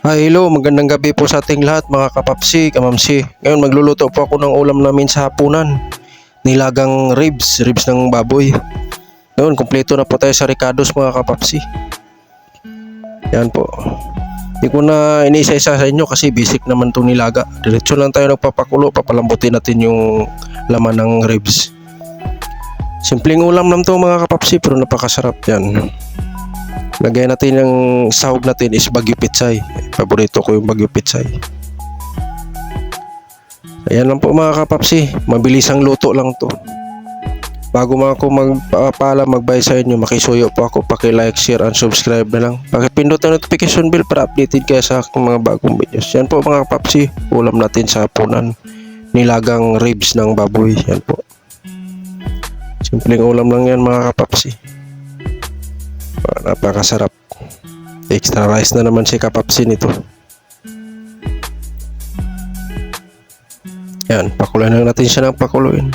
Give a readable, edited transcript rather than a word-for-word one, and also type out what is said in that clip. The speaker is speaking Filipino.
Hello, magandang gabi po sa ating lahat mga kapapsi, kamamsi. Ngayon magluluto po ako ng ulam namin sa hapunan. Nilagang ribs ng baboy. Ngayon, kumpleto na po tayo sa ricados mga kapapsi. Yan po. Hindi ko na iniisa-isa sa inyo kasi basic naman itong nilaga. Diretso lang tayo nagpapakulo, papalambutin natin yung laman ng ribs. Simpleng ulam lang to mga kapapsi pero napakasarap yan. Lagyan natin ng sahog natin is Baguio Pechay. Paborito ko yung Baguio Pechay. Ayan lang po mga kapapsi. Mabilis ang luto lang to. Bago mga ako magpapaalam, magbay sa inyo, makisuyo po ako, paki-like, share, and subscribe na lang. Pakipindot ang notification bell para updated kayo sa aking mga bagong videos. Yan po mga kapapsi. Ulam natin sa hapunan. Nilagang ribs ng baboy. Yan po. Simpleng ulam lang yan mga kapapsi. Napakasarap. Extra rice na naman si kapapsi nito. Yan, pakuluin lang natin siya ng pakuluin.